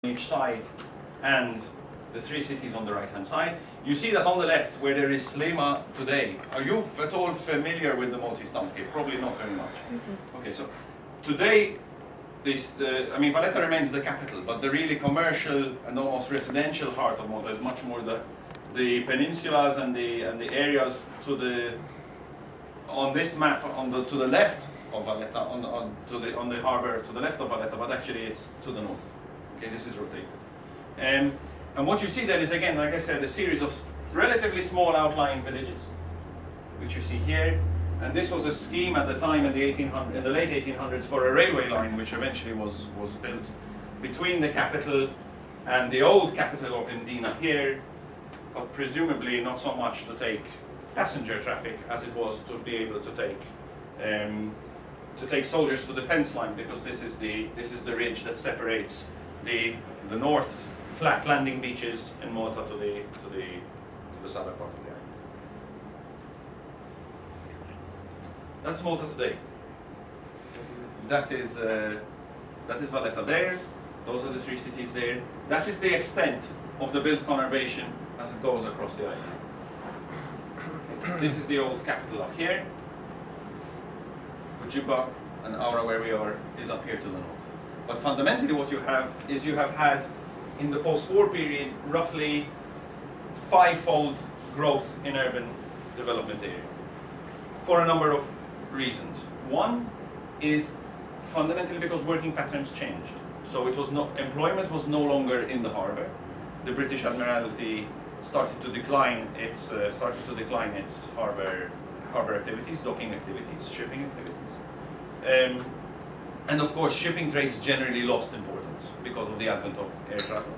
each side and the three cities on the right hand side. You see that on the left where there is Slema today. Are you at all familiar with the Maltese townscape? Probably not very much. Okay, so today Valletta remains the capital, but the really commercial and almost residential heart of Malta is much more the peninsulas and the areas on this map to the left of Valletta, on the harbour to the left of Valletta, but actually it's to the north. Okay, this is rotated. And what you see then is, again, like I said, a series of relatively small outlying villages, which you see here. And this was a scheme at the time in the late 1800s for a railway line, which eventually was built between the capital and the old capital of Indina here, but presumably not so much to take passenger traffic as it was to be able to take soldiers to the fence line, because this is the ridge that separates the north flat landing beaches in Malta to the southern part of the island. That's Malta today. That is Valletta there. Those are the three cities there. That is the extent of the built conurbation as it goes across the island. This is the old capital up here. Ujibba and Aura, where we are, is up here to the north. But fundamentally what you have had in the post-war period roughly five-fold growth in urban development area for a number of reasons. One is fundamentally because working patterns changed. So employment was no longer in the harbour. The British Admiralty started to decline its harbour activities, docking activities, shipping activities. And of course, shipping trades generally lost importance because of the advent of air travel.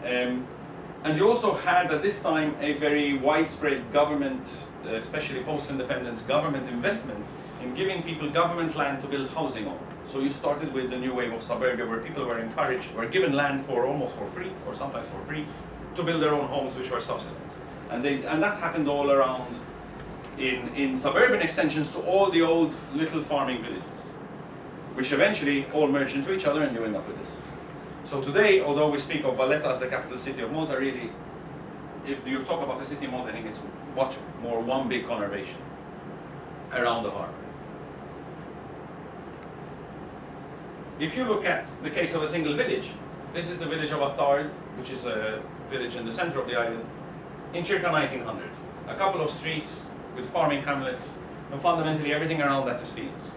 And you also had at this time a very widespread government, especially post-independence government investment in giving people government land to build housing on. So you started with the new wave of suburbia, where people were given land almost for free, or sometimes for free, to build their own homes, which were subsidized. And that happened all around in suburban extensions to all the old little farming villages, which eventually all merged into each other, and you end up with this. So today, although we speak of Valletta as the capital city of Malta, really, if you talk about the city of Malta, I think it's much more one big conurbation around the harbour. If you look at the case of a single village, this is the village of Attard, which is a village in the centre of the island, in circa 1900. A couple of streets with farming hamlets, and fundamentally everything around that is fields.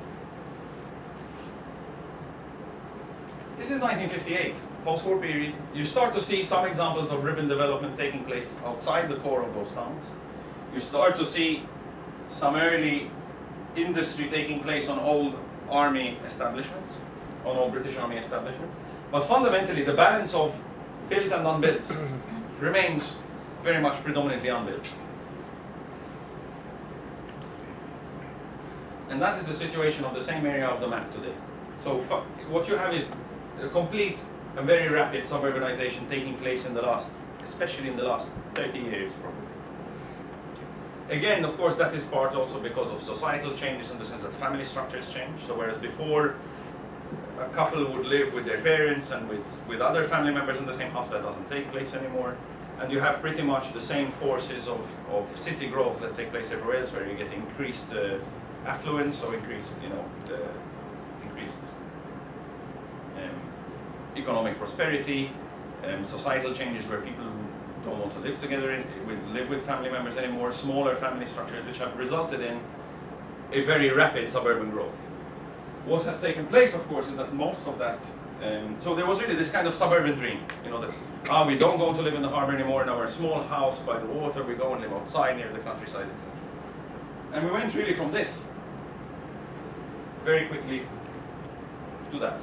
This is 1958, post-war period. You start to see some examples of urban development taking place outside the core of those towns. You start to see some early industry taking place on old army establishments, on old British army establishments. But fundamentally, the balance of built and unbuilt remains very much predominantly unbuilt. And that is the situation of the same area of the map today. So what you have is a complete and very rapid suburbanization taking place especially in the last 30 years probably. Again, of course, that is part also because of societal changes, in the sense that family structures change. So whereas before a couple would live with their parents and with other family members in the same house, that doesn't take place anymore. And you have pretty much the same forces of city growth that take place everywhere else, where you get increased affluence, or increased economic prosperity, societal changes where people don't want to live together, live with family members anymore, smaller family structures, which have resulted in a very rapid suburban growth. What has taken place, of course, is that most of that, so there was really this kind of suburban dream, that we don't go to live in the harbour anymore, in our small house by the water, we go and live outside near the countryside, etc. And we went really from this very quickly to that.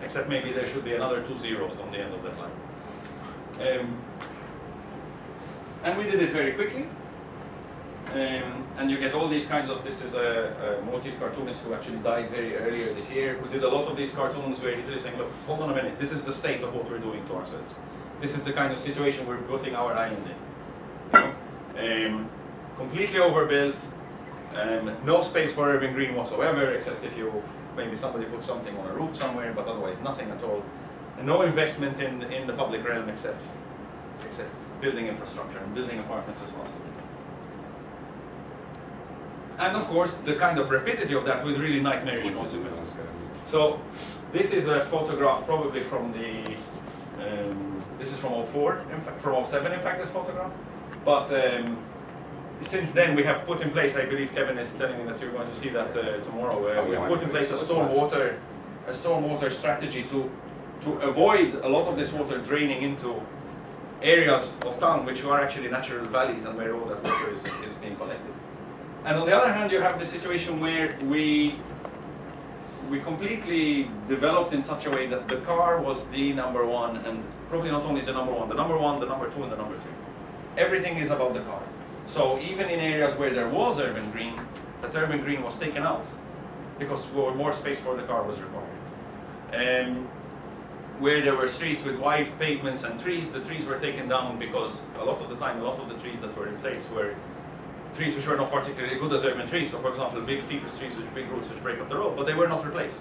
Except maybe there should be another 2 zeros on the end of that line. And we did it very quickly. And you get all these kinds of, this is a Maltese cartoonist who actually died very earlier this year, who did a lot of these cartoons where he's really saying, look, hold on a minute, this is the state of what we're doing to ourselves. This is the kind of situation we're putting our island in. Completely overbuilt, no space for urban green whatsoever, except if maybe somebody put something on a roof somewhere, but otherwise nothing at all. and no investment in the public realm except building infrastructure and building apartments as well. And of course, the kind of rapidity of that with really nightmarish consequences. So this is a photograph probably from the, this is from 04, in fact, from 07 in fact, this photograph. But since then we have put in place, I believe Kevin is telling me that you're going to see that tomorrow, we have put in place a stormwater strategy to avoid a lot of this water draining into areas of town which are actually natural valleys and where all that water is being collected. And on the other hand, you have the situation where we completely developed in such a way that the car was the number one, and probably not only the number one, the number 2, and the number 3. Everything is about the car. So even in areas where there was urban green, that urban green was taken out because more space for the car was required. Where there were streets with wide pavements and trees, the trees were taken down because a lot of the time, a lot of the trees that were in place were trees which were not particularly good as urban trees. So for example, big ficus trees with big roots which break up the road, but they were not replaced.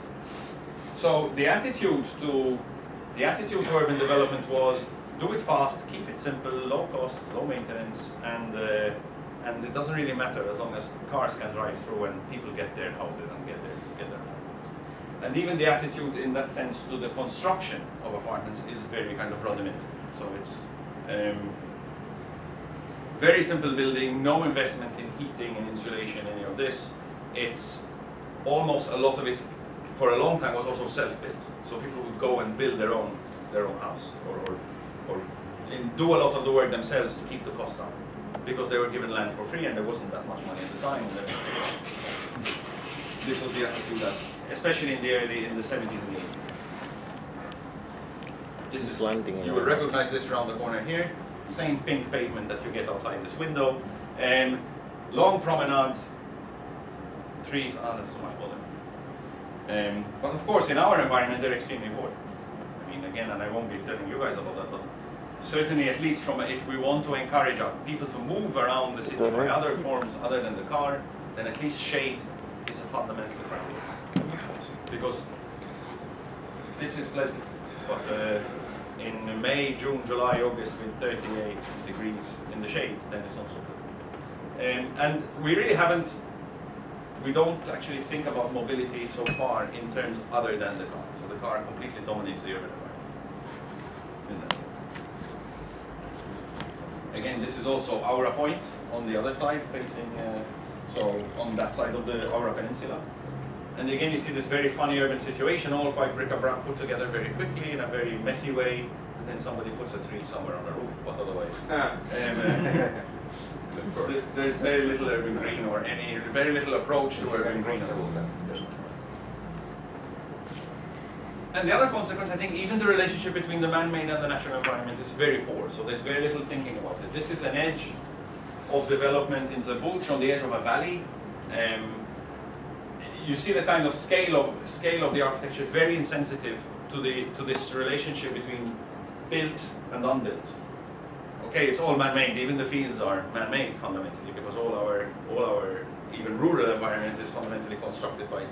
So the attitude to urban development was do it fast, keep it simple, low cost, low maintenance, and it doesn't really matter as long as cars can drive through and people get their houses and get their apartments. And even the attitude in that sense to the construction of apartments is very kind of rudimentary. So it's very simple building, no investment in heating and insulation, any of this. It's almost a lot of it for a long time was also self-built. So people would go and build their own house or do a lot of the work themselves to keep the cost down because they were given land for free and there wasn't that much money at the time. This was the attitude that, especially in the 70s and the 80s. This is landing. You will recognize this around the corner here. Same pink pavement that you get outside this window. Long promenade, trees, that's too much bother. But of course, in our environment, they're extremely important. I mean, again, and I won't be telling you guys about that, but certainly, at least if we want to encourage people to move around the city by other forms other than the car, then at least shade is a fundamental criteria. Because this is pleasant, but in May, June, July, August with 38 degrees in the shade, then it's not so good. And we don't actually think about mobility so far in terms other than the car. So the car completely dominates the urban environment. Again, this is also Aura Point on the other side, facing, so on that side of the Aura Peninsula. And again, you see this very funny urban situation, all quite bric-a-brac put together very quickly in a very messy way, and then somebody puts a tree somewhere on the roof, but otherwise. There's very little urban green or very little approach to urban green at all. And the other consequence, I think, even the relationship between the man-made and the natural environment is very poor. So there's very little thinking about it. This is an edge of development in the bush on the edge of a valley. You see the kind of scale of the architecture, very insensitive to this relationship between built and unbuilt. Okay, it's all man-made. Even the fields are man-made fundamentally, because all our even rural environment is fundamentally constructed by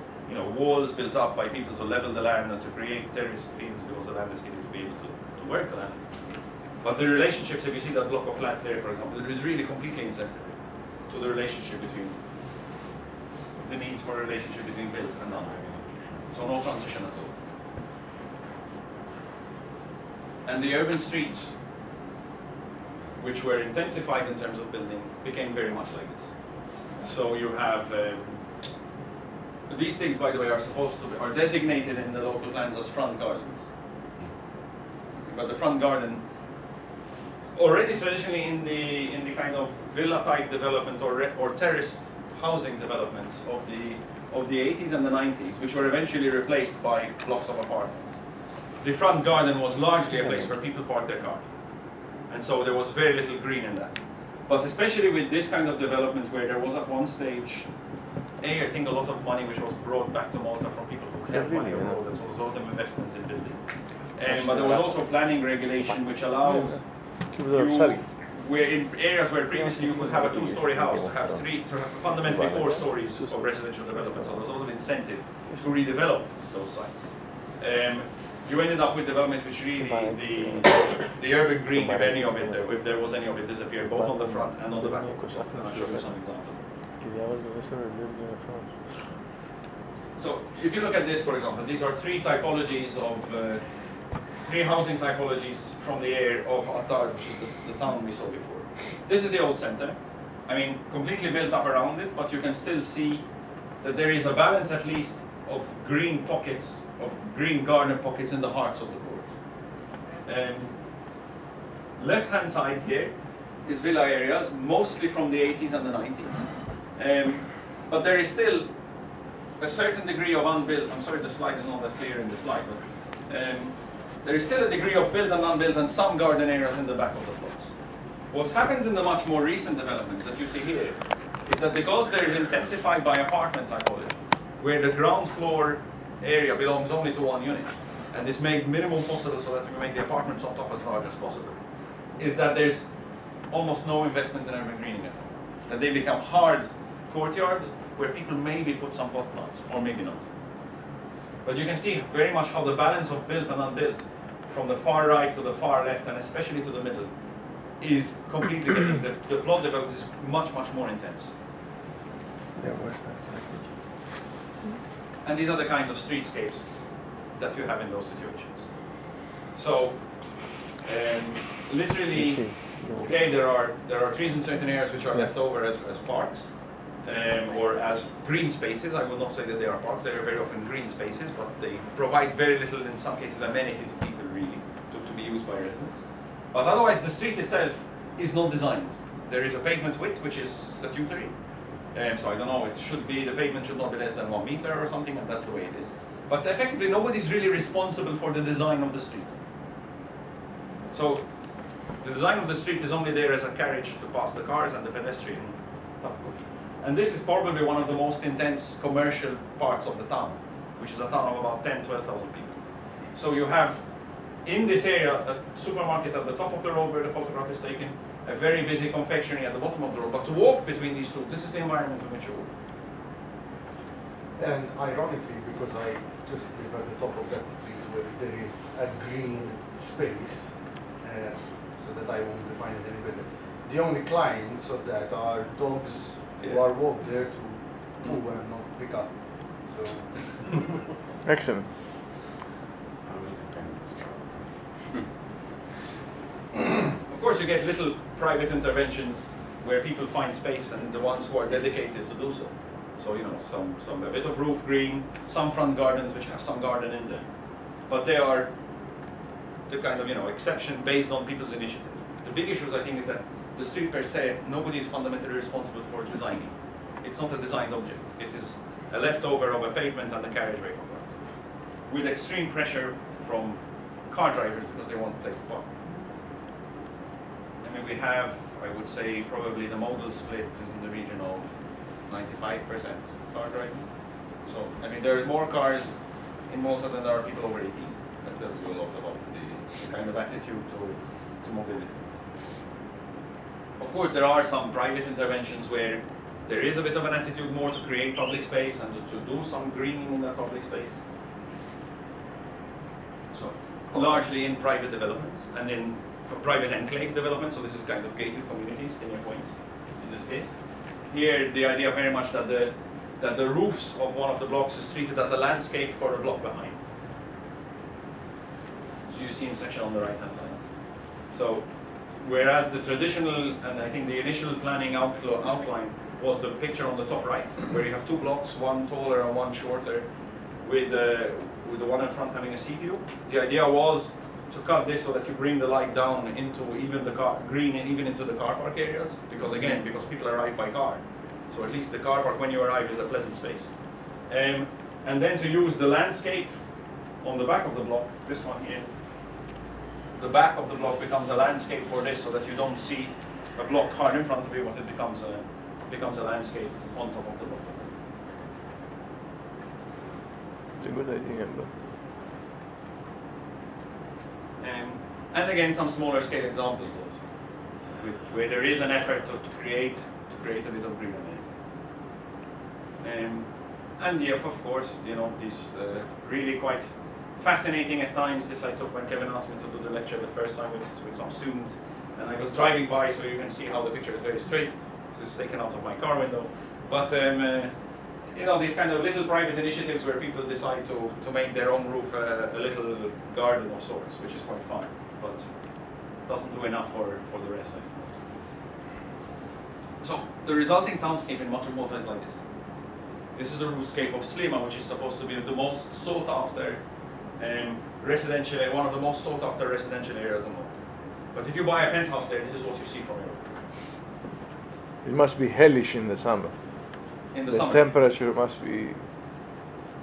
walls built up by people to level the land and to create terraced fields because the land is needed to be able to work the land. But the relationships, if you see that block of flats there, for example, it is really completely insensitive to the relationship between the needs for a relationship between built and non-built. So no transition at all. And the urban streets, which were intensified in terms of building, became very much like this. So you have these things, by the way, are designated in the local plans as front gardens. But the front garden, already traditionally in the kind of villa type development or terraced housing developments of the 80s and the 90s, which were eventually replaced by blocks of apartments. The front garden was largely a place where people parked their car. And so there was very little green in that. But especially with this kind of development where there was at one stage, I think a lot of money which was brought back to Malta from people who had money on road, and so there was a lot of investment in building. But there was also planning regulation which allows where in areas where previously you could have a 2-story house to have fundamentally 4 stories of residential development. So there was a lot of incentive to redevelop those sites. you ended up with development which really the urban green, if there was any of it, disappeared both on the front and on the back. I'll show you some examples. So if you look at this, for example, these are three typologies of three housing typologies from the area of Attar, which is the town we saw before. This is the old center. I mean, completely built up around it, but you can still see that there is a balance at least of green pockets, of green garden pockets in the hearts of the cores. Left-hand side here is villa areas, mostly from the 80s and the 90s. But there is still a certain degree of unbuilt. I'm sorry the slide is not that clear in the slide, but there is still a degree of built and unbuilt and some garden areas in the back of the plots. What happens in the much more recent developments that you see here is that because they are intensified by apartment typology, where the ground floor area belongs only to one unit, and it's made minimum possible so that we make the apartments on top as large as possible, is that there's almost no investment in urban greening at all. That they become hard courtyards where people maybe put some pot plants, or maybe not. But you can see very much how the balance of built and unbuilt, from the far right to the far left, and especially to the middle, is completely getting, the plot development is much, much more intense. And these are the kind of streetscapes that you have in those situations. So, literally, okay, there are trees in certain areas which are left over as parks, or as green spaces. I would not say that they are parks, they are very often green spaces, but they provide very little, in some cases, amenity to people really, to be used by residents. But otherwise, the street itself is not designed. There is a pavement width, which is statutory. So I don't know, the pavement should not be less than 1 meter or something, and that's the way it is. But effectively, nobody's really responsible for the design of the street. So the design of the street is only there as a carriage to pass the cars and the pedestrian tough cookie. And this is probably one of the most intense commercial parts of the town, which is a town of about 12,000 people. So you have, in this area, a supermarket at the top of the road where the photograph is taken, a very busy confectionery at the bottom of the road. But to walk between these two, this is the environment in which you walk. And ironically, because I just live at the top of that street where there is a green space, so that I won't define it any better, the only clients of that are dogs who are walked there to move and not pick up. So. Excellent. Of course, you get little private interventions where people find space, and the ones who are dedicated to do so. So a bit of roof green, some front gardens which have some garden in them, but they are the kind of exception based on people's initiative. The big issues, I think, is that the street per se, nobody is fundamentally responsible for designing. It's not a designed object. It is a leftover of a pavement and a carriageway for cars, with extreme pressure from car drivers because they want a place to park. I mean, we have, I would say, probably the modal split is in the region of 95% car driving. So, I mean, there are more cars in Malta than there are people over 18. That tells you a lot about the kind of attitude to mobility. Of course, there are some private interventions where there is a bit of an attitude more to create public space and to do some greening in that public space. So, largely in private developments and in private enclave development. So this is kind of gated communities, 10-year points in this case. Here, the idea very much that the roofs of one of the blocks is treated as a landscape for the block behind. So you see in section on the right-hand side. So, whereas the traditional, and I think the initial planning outline was the picture on the top right, where you have two blocks, one taller and one shorter, with the one in front having a sea view. The idea was to cut this so that you bring the light down into even the green and even into the car park areas, because people arrive by car. So at least the car park when you arrive is a pleasant space. And then to use the landscape on the back of the block, this one here, the back of the block becomes a landscape for this, so that you don't see a block hard in front of you, but it becomes a landscape on top of the block. It's a good idea, but and again, some smaller scale examples also, where there is an effort to create a bit of green amenity. And yes, of course, these really quite fascinating at times. This I took when Kevin asked me to do the lecture the first time with some students, and I was driving by, so you can see how the picture is very straight. This is taken out of my car window, but you know, these kind of little private initiatives where people decide to make their own roof a little garden of sorts, which is quite fun, but doesn't do enough for the rest, I suppose. So the resulting townscape in much of Malta is like this. This is the roofscape of Slima, which is supposed to be the most sought after residential, one of the most sought after residential areas in Malta. But if you buy a penthouse there, this is what you see from Europe. It must be hellish in the summer. In the The summer. temperature must be.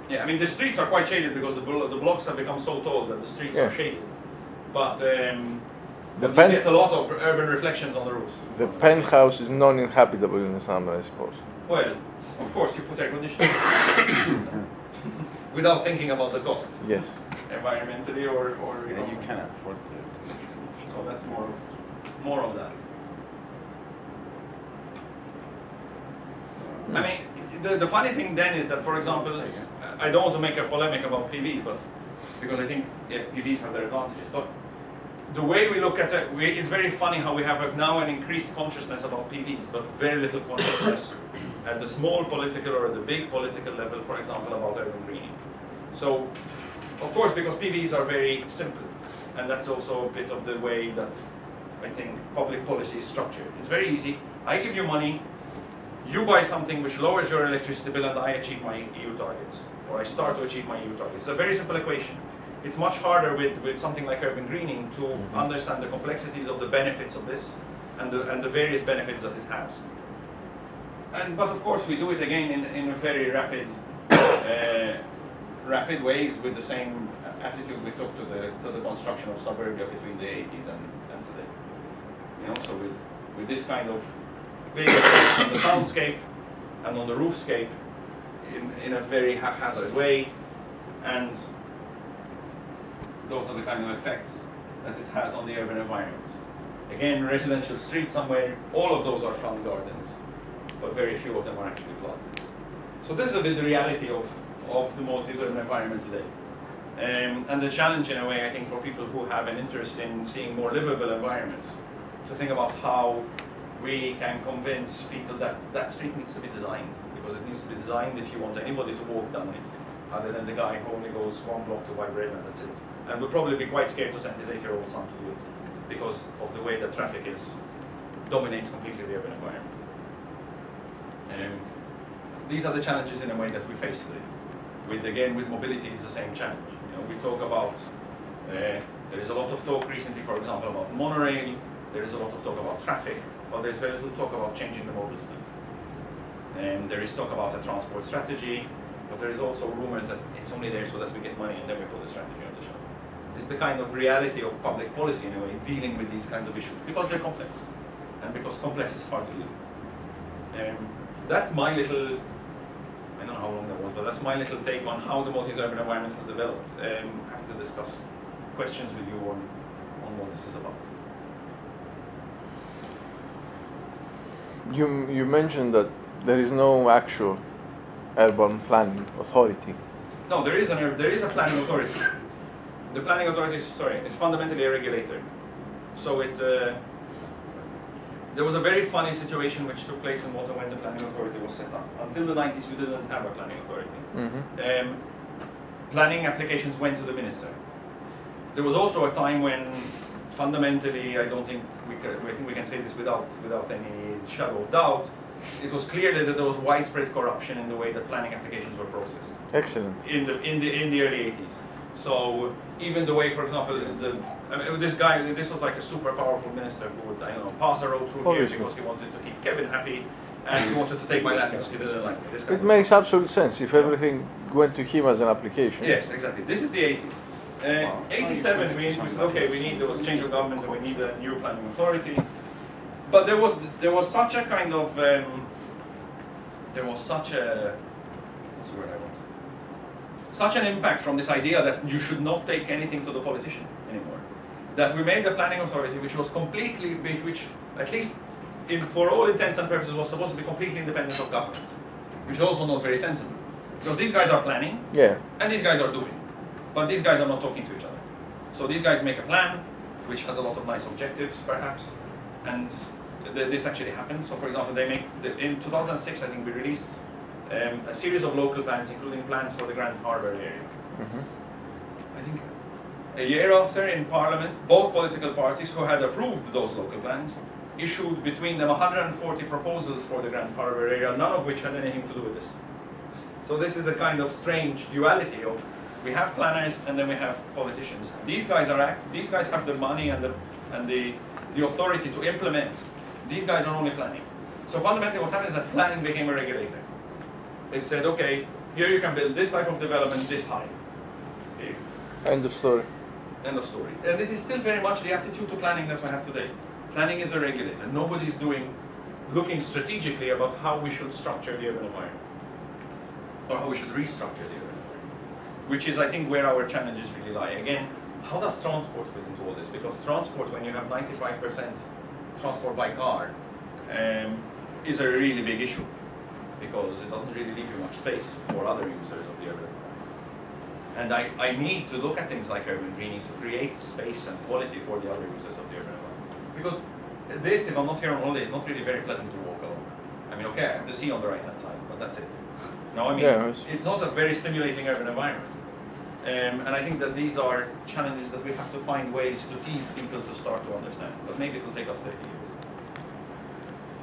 Yeah, I mean the streets are quite shaded because the blocks have become so tall that the streets Yeah. are shaded. But The you pen- get a lot of urban reflections on the roofs. The penthouse is non-inhabitable in the summer, I suppose. Well, of course you put air conditioning without thinking about the cost, Yes. environmentally or you know. You can afford the So that's more of that. I mean, the funny thing then is that, for example, I don't want to make a polemic about PVs, but because I think PVs have their advantages. But the way we look at it, it's very funny how we have now an increased consciousness about PVs, but very little consciousness at the small political or the big political level, for example, about urban greening. So, of course, because PVs are very simple, and that's also a bit of the way that I think public policy is structured. It's very easy. I give you money, you buy something which lowers your electricity bill, and I achieve my EU targets, or I start to achieve my EU targets. It's a very simple equation. It's much harder with something like urban greening to understand the complexities of the benefits of this and the various benefits that it has. But of course we do it again in a very rapid ways with the same attitude we took to the construction of suburbia between the 80s and today. You know, so with this kind of big effects on the townscape and on the roofscape in a very haphazard way, and those are the kind of effects that it has on the urban environment. Again, residential streets somewhere, all of those are front gardens, but very few of them are actually planted. So this is a bit the reality of the Maltese urban environment today. And the challenge in a way, I think, for people who have an interest in seeing more livable environments, to think about how we can convince people that that street needs to be designed, because it needs to be designed if you want anybody to walk down it, other than the guy who only goes one block to buy bread and that's it. And would probably be quite scared to send his 8-year-old son to do it because of the way that traffic dominates completely the urban environment. These are the challenges in a way that we face today. With mobility, it's the same challenge. You know, we talk about, there is a lot of talk recently, for example, about monorail, there is a lot of talk about traffic, but there's very little talk about changing the modal split. There is talk about a transport strategy, but there is also rumors that it's only there so that we get money and then we put the strategy on the shelf. It's the kind of reality of public policy in a way, dealing with these kinds of issues, because they're complex, and because complex is hard to deal with. That's my little, I don't know how long that was, but that's my little take on how the Maltese urban environment has developed. Happy to discuss questions with you on what this is about. You mentioned that there is no actual urban planning authority. No, there is a planning authority. The planning authority is fundamentally a regulator. So there was a very funny situation which took place in Malta when the planning authority was set up. Until the 90s, we didn't have a planning authority. Mm-hmm. Planning applications went to the minister. There was also a time when, fundamentally, I think we can say this without any shadow of doubt, it was clear that there was widespread corruption in the way that planning applications were processed. Excellent. In the early 80s. So even the way, for example, this was like a super powerful minister who would, pass a road through Obviously. here because he wanted to keep Kevin happy, and he wanted to take my land because he didn't like this kind It of makes stuff. absolute sense if everything went to him as an application. Yes, exactly. This is the 80s. 87, we said, okay, there was change of government and we need a new planning authority. But there was such a kind of, what's the word I want? Such an impact from this idea that you should not take anything to the politician anymore, that we made the planning authority, which was which at least for all intents and purposes was supposed to be completely independent of government, which is also not very sensible, because these guys are planning, Yeah. and these guys are doing. But these guys are not talking to each other. So these guys make a plan, which has a lot of nice objectives, perhaps, and this actually happened. So, for example, in 2006, I think we released a series of local plans, including plans for the Grand Harbour area. I think a year after, in Parliament, both political parties who had approved those local plans issued between them 140 proposals for the Grand Harbour area, none of which had anything to do with this. So this is a kind of strange duality of we have planners and then we have politicians. These guys have the money and the authority to implement. These guys are only planning. So fundamentally what happened is that planning became a regulator. It said, okay, here you can build this type of development this high. Okay. End of story. End of story. And it is still very much the attitude to planning that we have today. Planning is a regulator. Nobody's looking strategically about how we should structure the urban environment. Or how we should restructure the urban environment. Which is, I think, where our challenges really lie. Again, how does transport fit into all this? Because transport, when you have 95% transport by car, is a really big issue. Because it doesn't really leave you much space for other users of the urban environment. And I need to look at things like urban greening to create space and quality for the other users of the urban environment. Because this, if I'm not here on holiday, is not really very pleasant to walk along. I mean, okay, I have the sea on the right-hand side, but that's it. No, I mean, it's not a very stimulating urban environment. And I think that these are challenges that we have to find ways to tease people to start to understand. But maybe it will take us 30 years.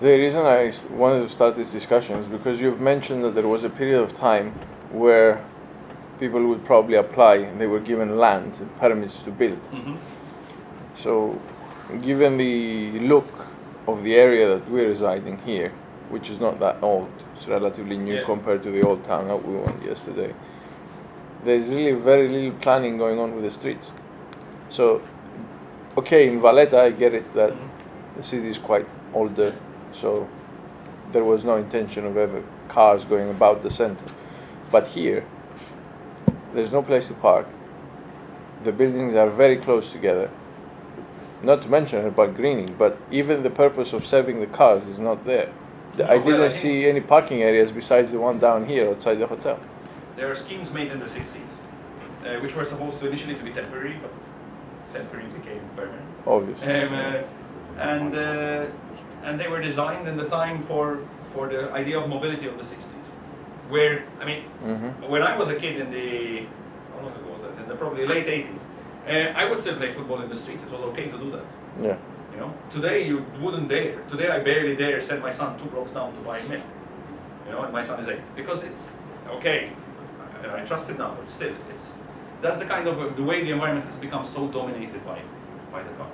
The reason I wanted to start this discussion is because you've mentioned that there was a period of time where people would probably apply and they were given land and permits to build. So, given the look of the area that we're residing here, which is not that old, it's relatively new compared to the old town that we went yesterday, there's really very little planning going on with the streets. So, okay, in Valletta I get it that the city is quite older, so there was no intention of ever cars going about the center. But here, there's no place to park. The buildings are very close together. Not to mention about greening, but even the purpose of serving the cars is not there. I didn't see any parking areas besides the one down here outside the hotel. There are schemes made in the 60s, which were supposed to initially to be temporary, but temporary became permanent. Obviously. And they were designed in the time for the idea of mobility of the 60s. Where, I mean, when I was a kid in the, how long ago was that? In the probably late 80s, I would still play football in the street. It was okay to do that. Yeah. You know, today you wouldn't dare. Today I barely dare send my son 2 blocks down to buy milk. You know, and my son is 8 because it's okay. I trust it now, but still, that's the kind of the way the environment has become so dominated by the car.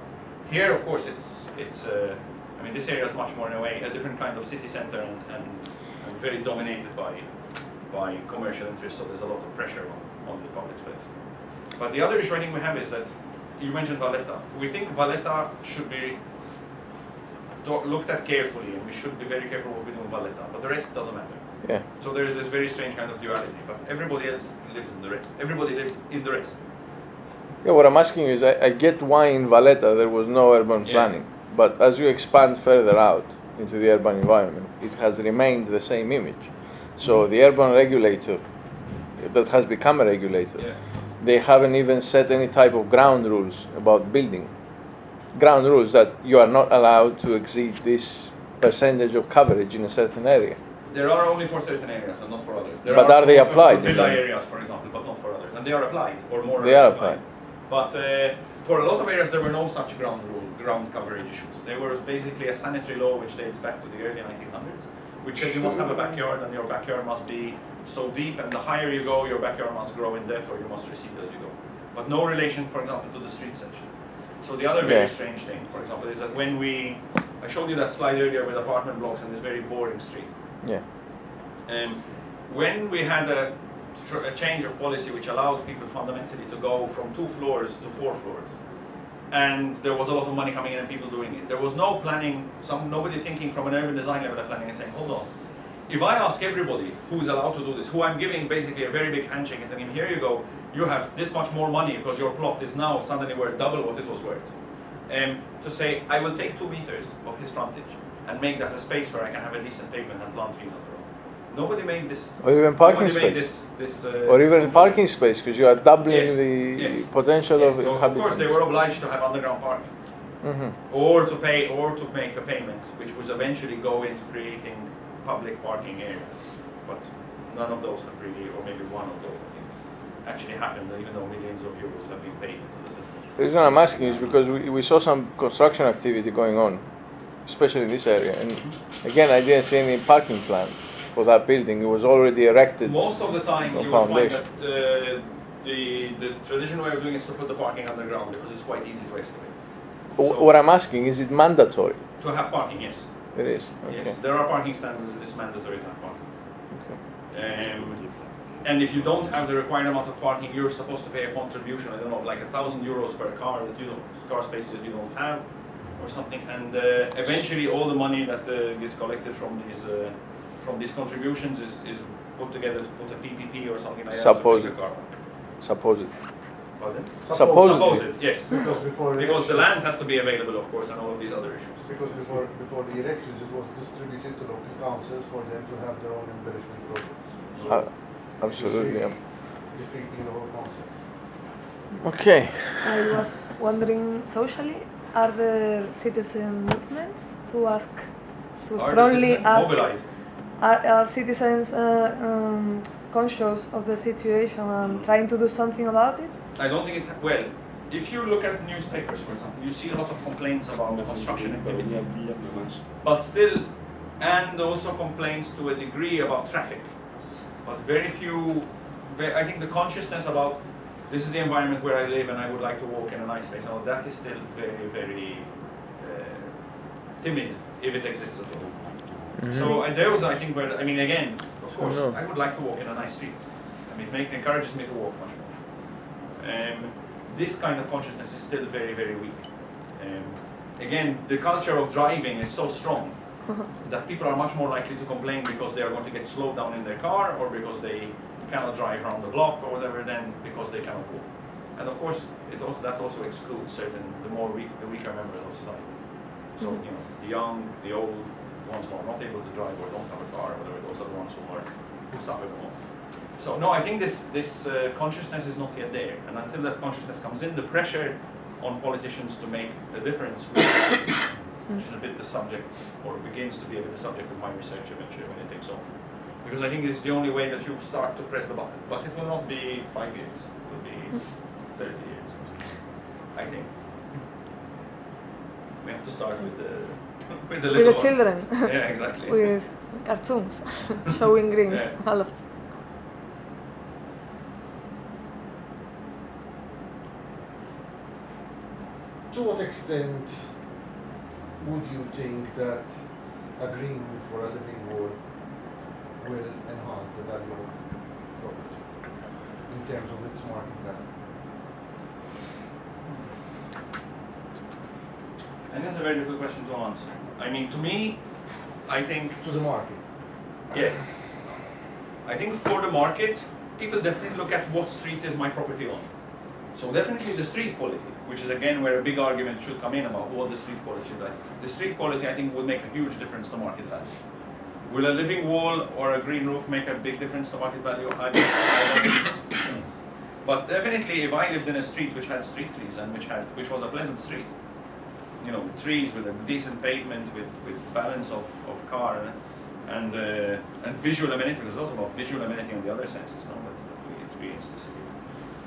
Here, of course, I mean, this area is much more in a way a different kind of city center and very dominated by commercial interests. So there's a lot of pressure on the public space. But the other issue I think we have is that you mentioned Valletta. We think Valletta should be looked at carefully, and we should be very careful what we do in Valletta. But the rest doesn't matter. Yeah. So there is this very strange kind of duality. But everybody else lives in the rest. Everybody lives in the rest. Yeah. What I'm asking you is, I get why in Valletta there was no urban planning, but as you expand further out into the urban environment, it has remained the same image. So the urban regulator that has become a regulator, they haven't even set any type of ground rules about building. Ground rules that you are not allowed to exceed this percentage of coverage in a certain area. There are only for certain areas and not for others. But are they applied? Villa areas, for example, but not for others. And they are applied, or more or less they are applied. But for a lot of areas, there were no such ground coverage issues. There was basically a sanitary law which dates back to the early 1900s, which said you must have a backyard and your backyard must be so deep, and the higher you go, your backyard must grow in depth or you must recede as you go. But no relation, for example, to the street section. So the other very strange thing, for example, is that when I showed you that slide earlier with apartment blocks and this very boring street. Yeah. When we had a change of policy which allowed people fundamentally to go from 2 floors to 4 floors, and there was a lot of money coming in and people doing it, there was no planning, nobody thinking from an urban design level of planning and saying, hold on, if I ask everybody who is allowed to do this, who I'm giving basically a very big handshake and telling him, here you go, you have this much more money because your plot is now suddenly worth double what it was worth, to say, I will take 2 meters of his frontage and make that a space where I can have a decent pavement and plant trees on the road. Nobody made this. Or even parking Nobody made space. this Or even parking space, because you are doubling Yes, the yes. potential Yes, of so of inhabitants. course they were obliged to have underground parking, or to pay, or to make a payment, which was eventually go into creating public parking areas. But none of those have really, or maybe one of those, I think, actually happened, even though millions of euros have been paid into the city. The reason I'm asking is because we saw some construction activity going on, especially in this area. And again, I didn't see any parking plan for that building. It was already erected. Most of the time, No you will find foundation. that the traditional way of doing it is to put the parking underground because it's quite easy to excavate. So- What I'm asking, is it mandatory? To have parking, yes. It is. Okay. Yes, there are parking standards. It's mandatory to have parking. Okay. And if you don't have the required amount of parking, you're supposed to pay a contribution. I don't know, like €1,000 per car that you don't, car space that you don't have, or something. And eventually, all the money that is collected from these contributions is put together to put a PPP or something like that. Suppose to it. make a car park. Suppose it. Pardon? Supposedly. Suppose it, yes. Because Because the land has to be available, of course, and all of these other issues. Because before the elections, it was distributed to local councils for them to have their own embellishment projects. Absolutely. Yeah. Defeating the whole concept. Okay. I was wondering, socially, are there citizen movements to ask, to Are the strongly citizens ask, mobilized? are citizens conscious of the situation and trying to do something about it? I don't think well, if you look at newspapers, for example, you see a lot of complaints about the construction activity. But still, and also complaints to a degree about traffic. But very few, I think the consciousness about this is the environment where I live and I would like to walk in a nice place, that is still very, very timid, if it exists at all. So there was, I think, where, I mean, again, of course, I would like to walk in a nice street. I mean, it encourages me to walk much more. This kind of consciousness is still very, very weak. Again, the culture of driving is so strong that people are much more likely to complain because they are going to get slowed down in their car or because they cannot drive around the block or whatever than because they cannot walk. And of course, that also excludes the weaker members of society. So, the young, the old, the ones who are not able to drive or don't have a car or whatever, those are the ones who suffer the most. So no, I think this consciousness is not yet there, and until that consciousness comes in, the pressure on politicians to make a difference, which is a bit the subject, or begins to be a bit the subject of my research eventually when it takes off. Because I think it's the only way that you start to press the button. But it will not be 5 years, it will be 30 years. I think. We have to start with the little With ones. the children, Yeah, exactly. with cartoons, showing green, Yeah. all of To what extent would you think that agreeing for a living wall will enhance the value of property in terms of its market value? And that's a very difficult question to answer. I mean, to me, I think, To the market. yes. I think for the market, people definitely look at what street is my property on. So definitely the street quality, which is again where a big argument should come in about what the street quality is like. The street quality, I think, would make a huge difference to market value. Will a living wall or a green roof make a big difference to market value? I don't think so. But definitely, if I lived in a street which had street trees and which was a pleasant street, with trees, with a decent pavement, with balance of car and visual amenity, because it's also about visual amenity and the other senses that we experience in the city.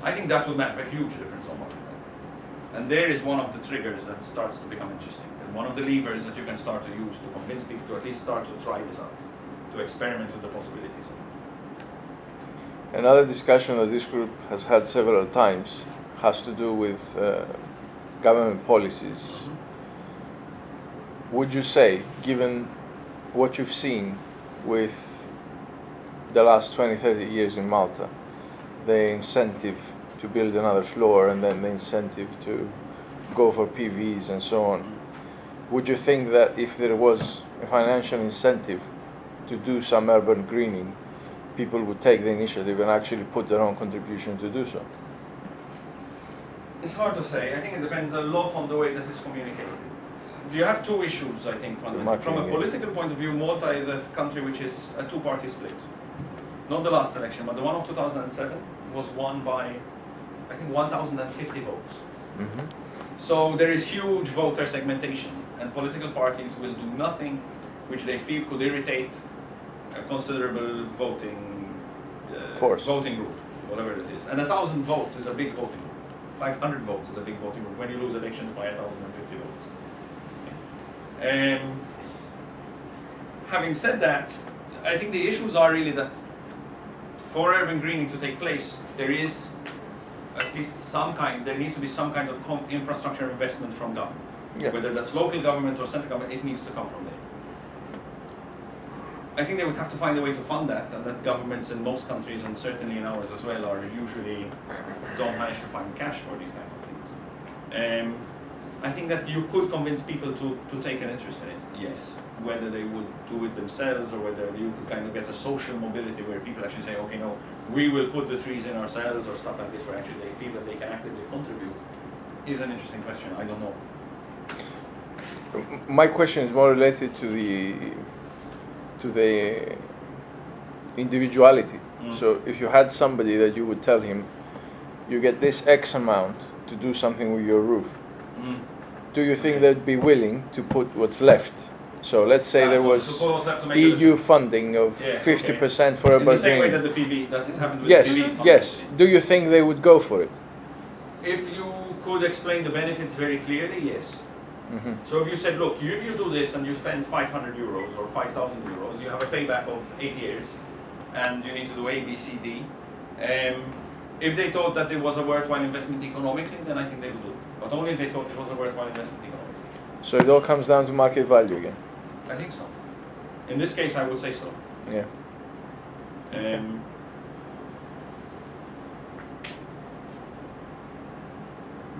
I think that would make a huge difference on market value. And there is one of the triggers that starts to become interesting, and one of the levers that you can start to use to convince people to at least start to try this out, to experiment with the possibilities. Another discussion that this group has had several times has to do with government policies. Would you say, given what you've seen with the last 20, 30 years in Malta, the incentive to build another floor and then the incentive to go for PVs and so on, would you think that if there was a financial incentive to do some urban greening, people would take the initiative and actually put their own contribution to do so? It's hard to say. I think it depends a lot on the way that it's communicated. you have two issues, I think, fundamentally. From a marketing, political point of view, Malta is a country which is a two-party split. Not the last election, but the one of 2007 was won by, I think, 1,050 votes. Mhm. So there is huge voter segmentation, and political parties will do nothing which they feel could irritate a considerable voting group, whatever it is. And 1,000 votes is a big voting group. 500 votes is a big voting group when you lose elections by 1,050 votes. Having said that, I think the issues are really that for urban greening to take place, there is at least there needs to be some kind of infrastructure investment from government. Yeah. Whether that's local government or central government, it needs to come from there. I think they would have to find a way to fund that, and that governments in most countries, and certainly in ours as well, are usually don't manage to find cash for these kinds of things. I think that you could convince people to take an interest in it, yes. Whether they would do it themselves or whether you could kind of get a social mobility where people actually say, okay, no, we will put the trees in ourselves or stuff like this, where actually they feel that they can actively contribute, is an interesting question. I don't know. My question is more related to the individuality. So if you had somebody that you would tell him, you get this X amount to do something with your roof, do you think they'd be willing to put what's left? So let's say there was EU funding of 50% for urban in the same way greening. that the PV, that it happened with Yes, PVs funding. yes. Do you think they would go for it? If you could explain the benefits very clearly, yes. Mm-hmm. So if you said, look, if you do this and you spend 500 euros or 5,000 euros, you have a payback of 8 years, and you need to do A, B, C, D. If they thought that it was a worthwhile investment economically, then I think they would do it. But only if they thought it was a worthwhile investment economically. So it all comes down to market value again. I think so. In this case, I would say so. Yeah.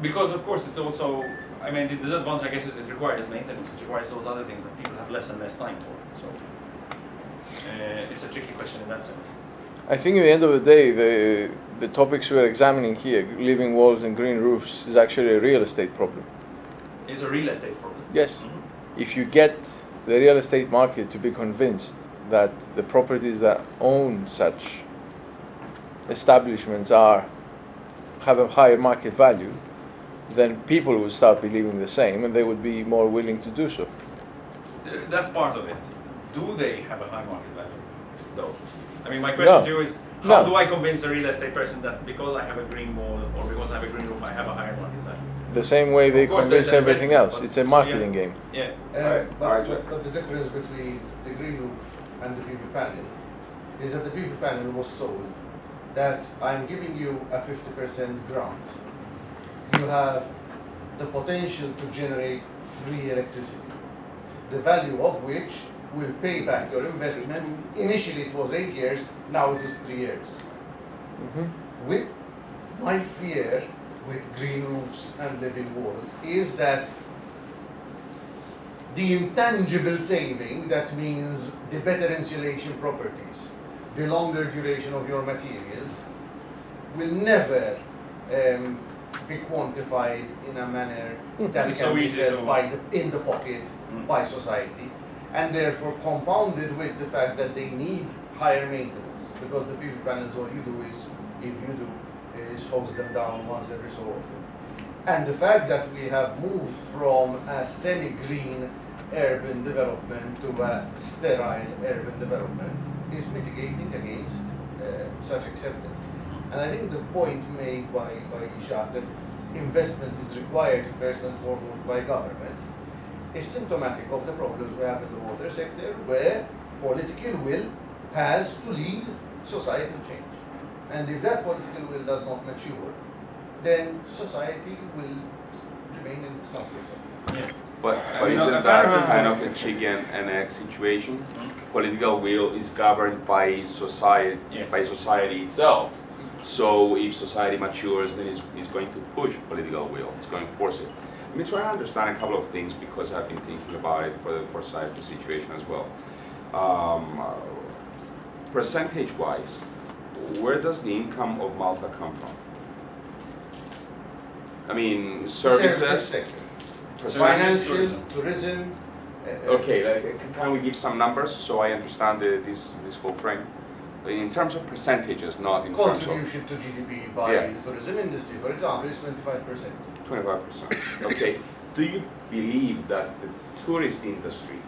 Because of course it also, I mean, the disadvantage I guess is it requires maintenance, it requires those other things that people have less and less time for. So it's a tricky question in that sense. I think at the end of the day, the topics we're examining here, living walls and green roofs, is actually a real estate problem. It's a real estate problem. Yes. Mm-hmm. If you get the real estate market to be convinced that the properties that own such establishments have a higher market value, then people will start believing the same and they would be more willing to do so. That's part of it. Do they have a high market value, though? I mean, my question to you is, how do I convince a real estate person that because I have a green wall or because I have a green roof, I have a higher market value? The same way they convince everything else. It's a marketing game. Yeah. But the difference between the green roof and the PV panel is that the PV panel was sold that I'm giving you a 50% grant. You have the potential to generate free electricity, the value of which will pay back your investment. Initially it was 8 years, now it is 3 years. Mm-hmm. With my fear with green roofs and living walls is that the intangible saving, that means the better insulation properties, the longer duration of your materials, will never be quantified in a manner that It's can so be easy felt to- in the pocket by society, and therefore compounded with the fact that they need higher maintenance, because the PV panels, all you do is, if you do, is hose them down once every so often. And the fact that we have moved from a semi-green urban development to a sterile urban development is mitigating against such acceptance. And I think the point made by Jacques that investment is required first and foremost by government is symptomatic of the problems we have in the water sector, where political will has to lead societal change. And if that political will does not mature, then society will remain in its comfort zone. Yeah. But I mean, isn't that kind of a chicken and egg situation? Political will is governed by society, itself. So if society matures, then it's going to push political will. It's going to force it. Let me try to understand a couple of things because I've been thinking about it for Cyprus situation as well. Percentage-wise, where does the income of Malta come from? I mean, services. Financial, tourism. Okay, can we give some numbers so I understand this whole frame? In terms of percentages, not in terms of Contribution to GDP by tourism industry, for example, is 25%. 25%. Okay. Do you believe that the tourist industry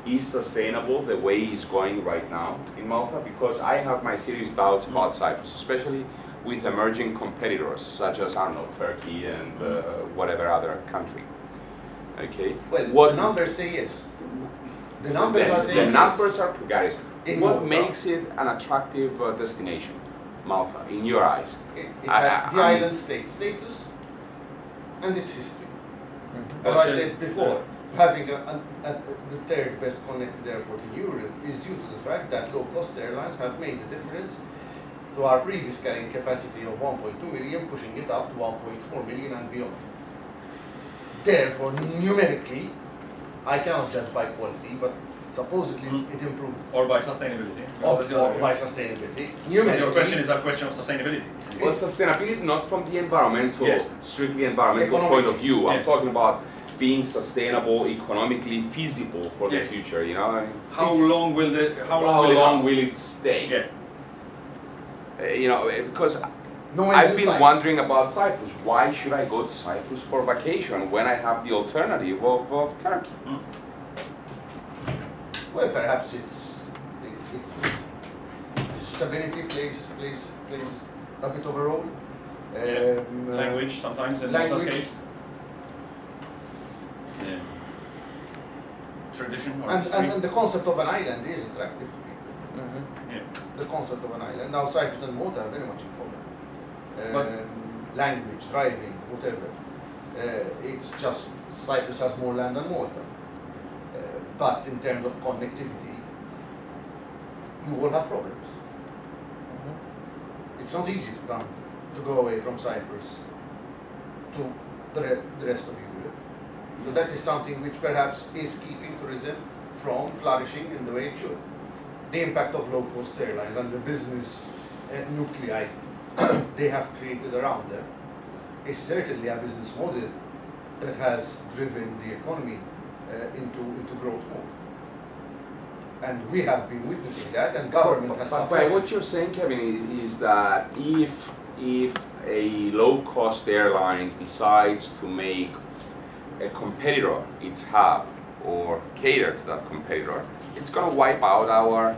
is sustainable the way it's going right now in Malta? Because I have my serious doubts about Cyprus, especially with emerging competitors such as, I don't know, Turkey and whatever other country. Okay. Well, the numbers say yes. The numbers are precarious. What makes it an attractive destination, Malta, in your eyes? It has the island state status and its history. As I said before, having the third best connected airport in Europe is due to the fact that low-cost airlines have made the difference to our previous carrying capacity of 1.2 million, pushing it up to 1.4 million and beyond. Therefore, numerically, I cannot judge by quality, but supposedly it improved. Or by sustainability. Or by sustainability. Your question is a question of sustainability. Well, sustainability not from the environmental, strictly environmental point of view. I'm Yes. talking about being sustainable, economically feasible for the future. You know, I mean, How long will it stay? Yeah. You know, because I've been wondering about Cyprus. Why should I go to Cyprus for vacation when I have the alternative of Turkey? Well, perhaps it's stability plays a bit of a role. Language sometimes in Malta's case. Tradition or history. And the concept of an island is attractive to people. The concept of an island. Now Cyprus and Malta are very much in common. Language, driving, whatever. It's just Cyprus has more land than Malta. But in terms of connectivity, you will have problems. It's not easy to go away from Cyprus to the rest of Europe. So that is something which perhaps is keeping tourism from flourishing in the way it should. The impact of low-cost airlines and the business nuclei they have created around them is certainly a business model that has driven the economy into growth mode. And we have been witnessing that, and government has But by what you're saying, Kevin, is that if a low-cost airline decides to make a competitor its hub or cater to that competitor, it's going to wipe out our,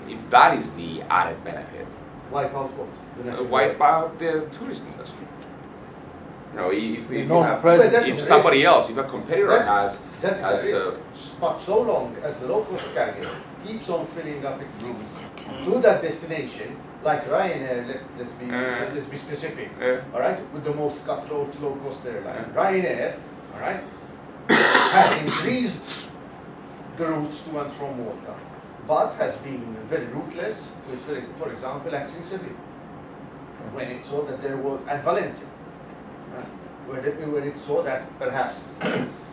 if that is the added benefit. Wipe out what? Wipe out the tourist industry. You know, if somebody else, if a competitor has but so long as the low-cost carrier keeps on filling up its routes to that destination, like Ryanair, let's be specific, all right, with the most cutthroat low-cost airline, Ryanair, all right, has increased the routes to and from Malta, but has been very ruthless with, for example, axing Seville, when it saw that there was, and Valencia, where it saw that perhaps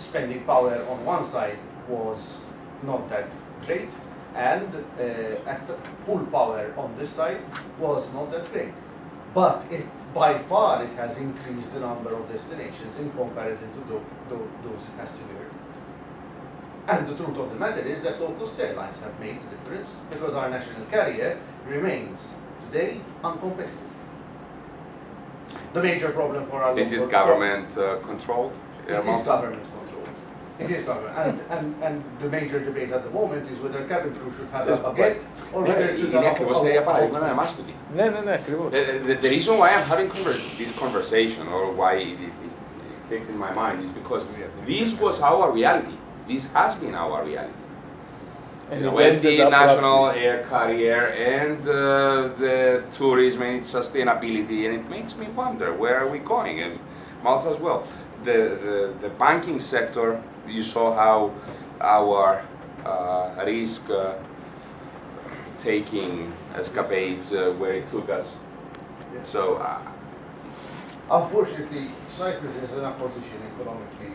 spending power on one side was not that great, and at the pull power on this side was not that great. But by far it has increased the number of destinations in comparison to those it has severed. And the truth of the matter is that low-cost airlines have made the difference because our national carrier remains today uncompetitive. The major problem for our is it government controlled? It is government controlled. It is government, and the major debate at the moment is whether cabin crew should have a baguette or whether it should have The reason why I'm having this conversation, or why it clicked in my mind, is because this was our reality. This has been our reality. And when the national air carrier and the tourism and its sustainability, and it makes me wonder, where are we going? And Malta as well. The banking sector, you saw how our risk taking escapades where it took us. So unfortunately, Cyprus is in a position economically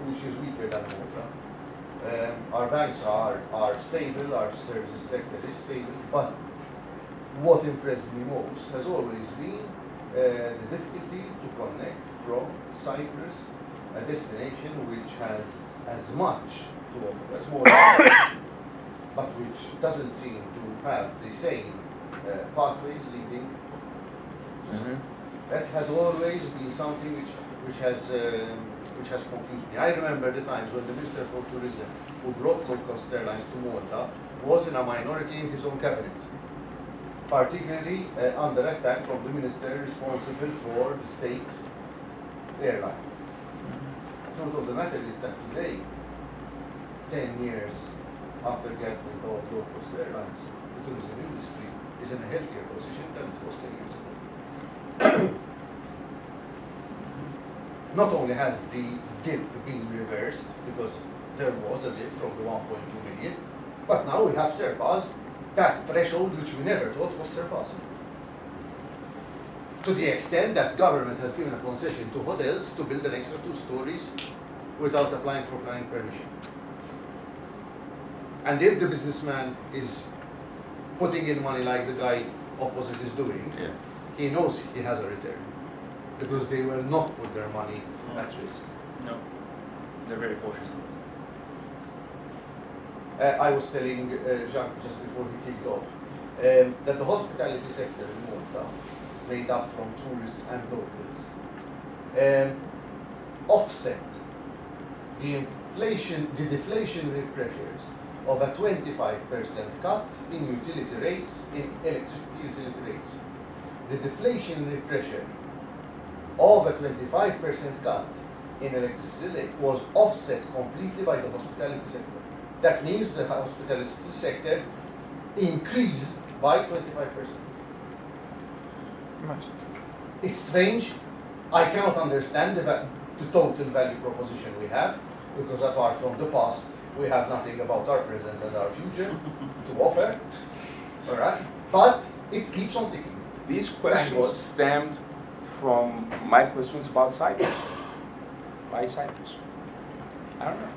which is weaker than Malta. Our banks are stable, our services sector is stable, but what impressed me most has always been the difficulty to connect from Cyprus a destination which has as much to offer as more, but which doesn't seem to have the same pathways leading. That has always been something which has confused me. I remember the times when the Minister for Tourism, who brought low-cost airlines to Malta, was in a minority in his own cabinet, particularly under attack from the minister responsible for the state airline. The truth of the matter is that today, 10 years after the advent of low-cost airlines, the tourism industry is in a healthier position than it was 10 years ago. Not only has the dip been reversed, because there was a dip from the 1.2 million, but now we have surpassed that threshold which we never thought was surpassable. To the extent that government has given a concession to hotels to build an extra 2 stories without applying for planning permission. And if the businessman is putting in money like the guy opposite is doing, he knows he has a return, because they will not put their money at risk. No, they're very cautious. I was telling Jacques just before he kicked off that the hospitality sector in Malta, made up from tourists and locals, offset the deflationary pressures of a 25% cut in utility rates, in electricity utility rates. The deflationary pressure of a 25% cut in electricity rate was offset completely by the hospitality sector. That means the hospitality sector increased by 25%. It's strange. I cannot understand the total value proposition we have, because apart from the past, we have nothing about our present and our future to offer. All right, but it keeps on ticking. These questions stemmed from my questions about Cyprus. Why Cyprus? I don't know.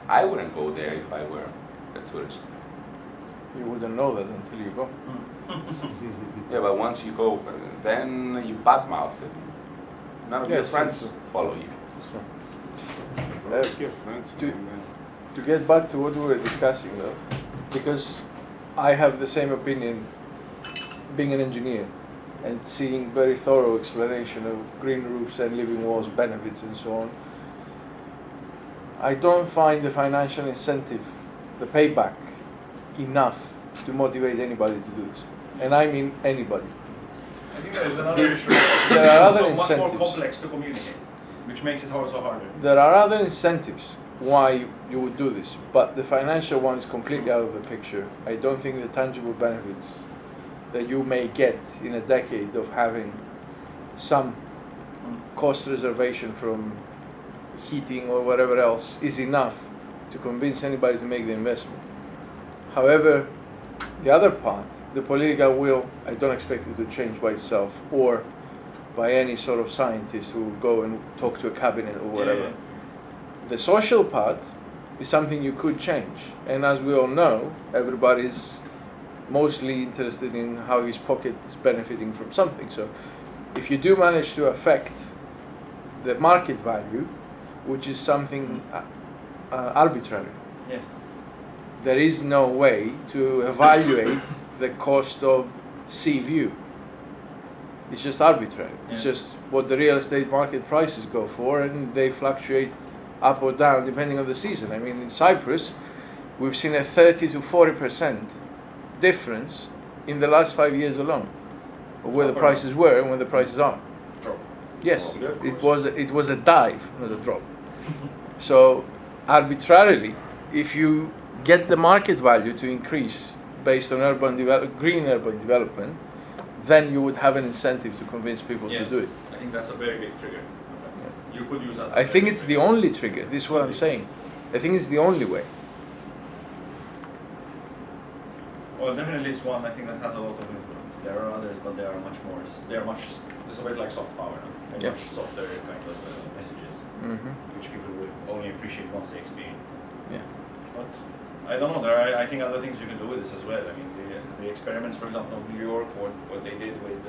I wouldn't go there if I were a tourist. You wouldn't know that until you go. Yeah, but once you go, then you badmouth it. None of your friends follow you. Your friends to get back to what we were discussing though, because I have the same opinion being an engineer and seeing very thorough explanation of green roofs and living walls benefits and so on. I don't find the financial incentive, the payback, enough to motivate anybody to do this. And I mean anybody. I think there is another issue. There are other much incentives. more complex to communicate, which makes it also harder. There are other incentives why you would do this, but the financial one is completely out of the picture. I don't think the tangible benefits that you may get in a decade of having some cost reservation from heating or whatever else is enough to convince anybody to make the investment. However, the other part, the political will, I don't expect it to change by itself or by any sort of scientist who will go and talk to a cabinet or whatever. The social part is something you could change, and as we all know, everybody's mostly interested in how his pocket is benefiting from something. So if you do manage to affect the market value, which is something arbitrary, there is no way to evaluate the cost of sea view. It's just arbitrary. It's just what the real estate market prices go for, and they fluctuate up or down depending on the season. I mean, in Cyprus, we've seen a 30 to 40% difference in the last 5 years alone of where the prices were and where the prices are. Drop. Yes, it was a dive, not a drop. So arbitrarily, if you get the market value to increase based on green urban development, then you would have an incentive to convince people to do it. I think that's a very big trigger. You could use that. I think it's the only trigger. This is what I'm saying. I think it's the only way. Well, definitely it's one I think that has a lot of influence. There are others, but they are much more. They are much. It's a bit like soft power now. They're much softer kind of messages, which people will only appreciate once they experience. Yeah. But I don't know. There are, I think, other things you can do with this as well. I mean, the experiments, for example, of New York, what they did with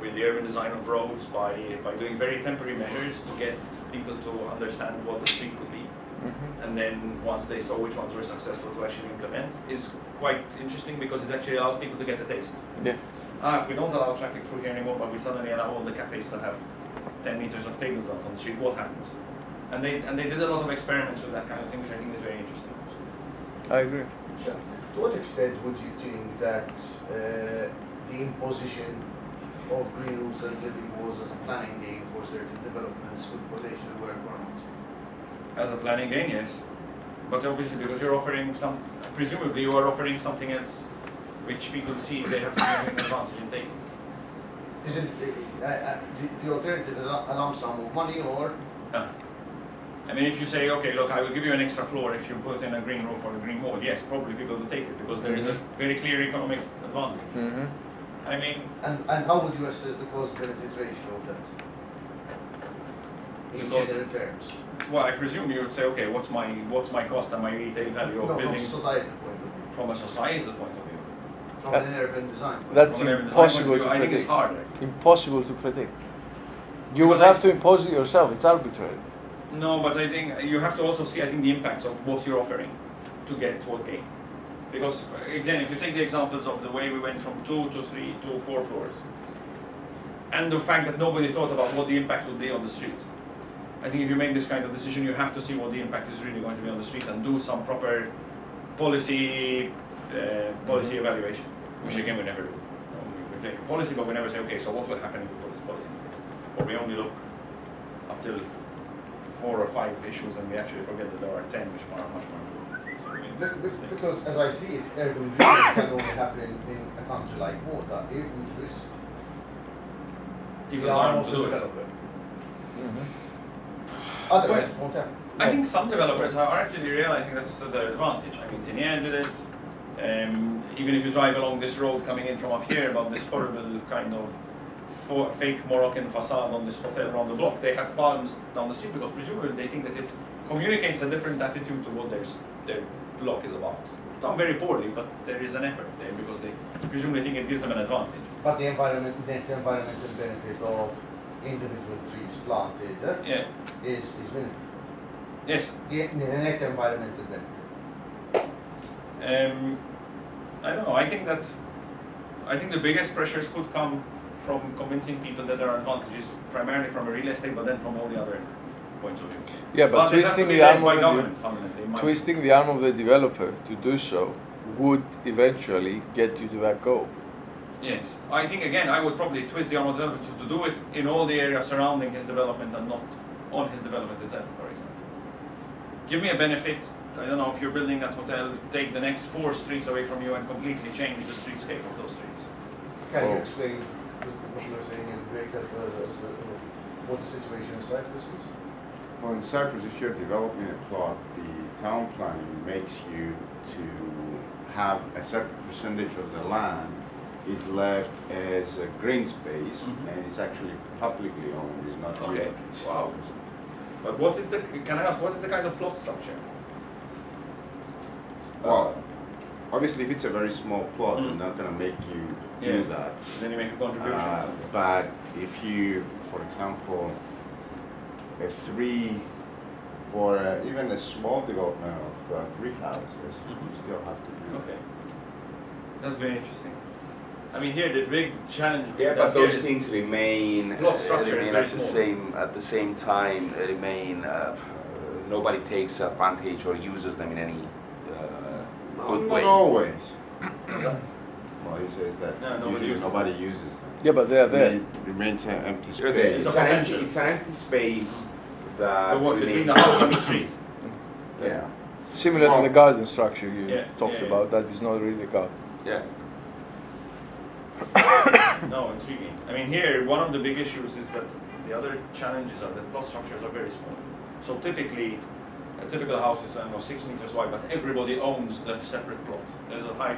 with the urban design of roads, by doing very temporary measures to get people to understand what the street could be. And then once they saw which ones were successful to actually implement, is quite interesting because it actually allows people to get a taste. Yeah. If we don't allow traffic through here anymore, but we suddenly allow all the cafes to have 10 meters of tables out on the street, what happens? And they did a lot of experiments with that kind of thing, which I think is very interesting. I agree. Sure. To what extent would you think that the imposition of green rules and living laws as a planning game for certain developments could potentially work or not? As a planning gain, yes. But obviously because you're offering presumably you are offering something else which people see they have significant advantage in taking. Isn't the alternative a lump sum of money or? I mean, if you say, okay, look, I will give you an extra floor if you put in a green roof or a green wall, yes, probably people will take it because there is a very clear economic advantage. I mean... And how would you assess the cost-benefit ratio of that? In general terms? Well, I presume you would say, okay, what's my cost and my retail value of building? From a societal point of view. From a societal point of view. From an urban design point That's From an urban impossible design point of view, to I think predict. it's harder. Impossible to predict. You would have to impose it yourself. It's arbitrary. No, but I think you have to also see, I think, the impacts of what you're offering to get what gain. Because, again, if you take the examples of the way we went from 2 to 3 to 4 floors, and the fact that nobody thought about what the impact would be on the street, I think if you make this kind of decision, you have to see what the impact is really going to be on the street and do some proper policy evaluation, which again we never do. We take a policy, but we never say, okay, so what will happen if we put this policy in place? Or we only look up till 4 or 5 issues and we actually forget that there are 10 which are much more important. Because as I see it, urban renewal can only happen in a country like Malta if we twist People's arm to do it. Otherwise, it won't happen. I think some developers are actually realizing that's to their advantage. I mean, Tinian did it. Even if you drive along this road coming in from up here, about this horrible kind of fake Moroccan facade on this hotel around the block, they have palms down the street because presumably they think that it communicates a different attitude to what their block is about. Done very poorly, but there is an effort there because they presumably think it gives them an advantage. But the environmental benefit of individual trees planted is minimal. Yes. The net environmental benefit. I don't know. I think the biggest pressures could come from convincing people that there are advantages primarily from a real estate, but then from all the other points of view. Yeah, but twisting the arm of the developer to do so would eventually get you to that goal. Yes, I think again I would probably twist the arm of the developer to do it in all the areas surrounding his development and not on his development itself, for example. Give me a benefit. I don't know if you're building that hotel, take the next 4 streets away from you and completely change the streetscape of those streets. Can you explain what you were saying in Greek what the situation in Cyprus is? Well, in Cyprus, if you're developing a plot, the town planning makes you to have a certain percentage of the land is left as a green space, and it's actually publicly owned. It's not okay. Wow. But can I ask, what is the kind of plot structure? Well, obviously, if it's a very small plot, they're not going to make you do that. Then you make a contribution. But if you, for example, a 3 for even a small development of 3 houses, you still have to do. Okay, that's very interesting. I mean, here the big challenge. But those things remain. Plot structure is very at the same time. Remain. Nobody takes advantage or uses them in any good way. Not always. Well, he says that nobody uses them. Yeah, but they are there. It remains an empty space. It's an empty space that between the house and the street. Yeah. Similar to the garden structure you talked about, that is not really a garden. Yeah. No, intriguing. I mean, here, one of the big issues is that the other challenges are that plot structures are very small. So typically, a typical house is, I don't know, 6 meters wide, but everybody owns the separate plot. There's a high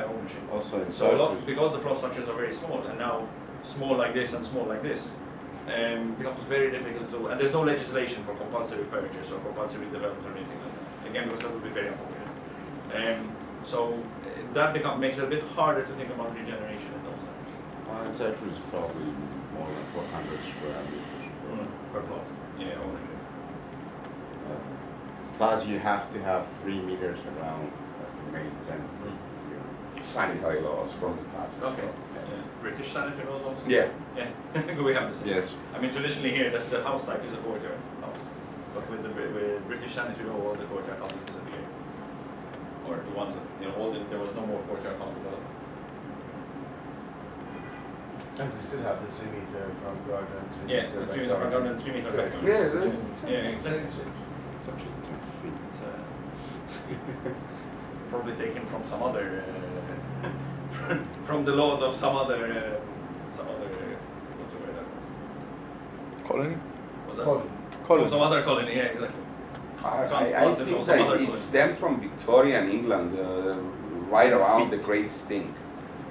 ownership. Also in so because the plot structures are very small, and now small like this and small like this, becomes very difficult to, and there's no legislation for compulsory purchase or compulsory development or anything like that. Again, because that would be very unpopular. So that makes it a bit harder to think about regeneration in those times. Well, in Cyprus is probably more than 400 square meters per plot. Yeah, ownership. Plus, you have to have 3 meters around the main center. Sanitary laws from the past. as Okay. well. Yeah. British sanitary laws also? Yeah. Yeah. We have the same. Yes. I mean, traditionally here, the house type is a courtyard house. But with the with British sanitary law, all the courtyard houses disappeared. Or the ones that, there was no more courtyard houses developed. And we still have the 3 meter front garden. Yeah, the 3 meter front garden and 3 meter back garden. Yeah, Yeah, exactly. It's probably taken from some other, from the laws of some other, what's the word that was? Colony? Was that? Colony. From some other colony, yeah, exactly. I Transplanted from think some that other it colony. stemmed from Victorian England, right around the Great Stink,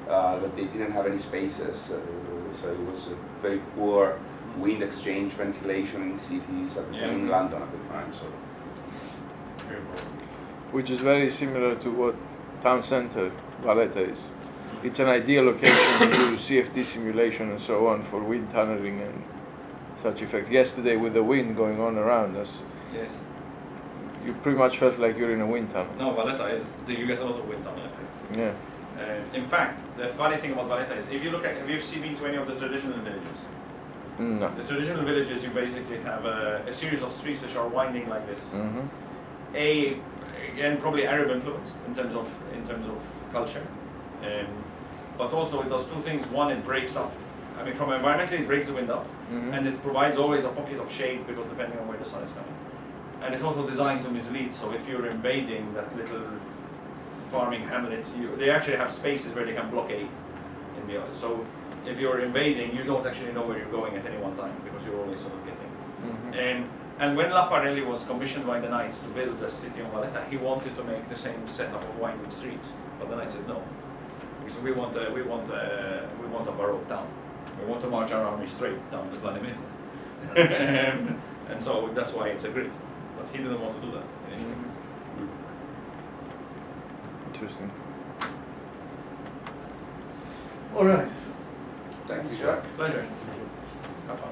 that they didn't have any spaces, so it was a very poor wind exchange ventilation in cities at the time, in London at the time. So. Very important. Which is very similar to what town center Valletta is. It's an ideal location to do CFD simulation and so on for wind tunneling and such effects. Yesterday with the wind going on around us, Yes. you pretty much felt like you're in a wind tunnel. No, Valletta is, you get a lot of wind tunnel effects. Yeah. In fact, the funny thing about Valletta is, if you look at, have you been to any of the traditional villages? No. The traditional villages, you basically have a series of streets which are winding like this. Mm-hmm. Again, probably Arab influenced in terms of culture, but also it does two things. One, it breaks up. I mean, from environmentally, it breaks the wind up, Mm-hmm. and it provides always a pocket of shade because depending on where the sun is coming. And it's also designed to mislead. So if you're invading that little farming hamlets, they actually have spaces where they can blockade. So if you're invading, you don't actually know where you're going at any one time because you're always sort of getting. Mm-hmm. And when Laparelli was commissioned by the Knights to build the city of Valletta, he wanted to make the same setup of winding streets, but the Knights said no. So we want a baroque town. We want to march our army straight down the bloody middle. And so that's why it's a grid. But he didn't want to do that initially. Interesting. All right. Thanks, Jack. Pleasure. Have fun.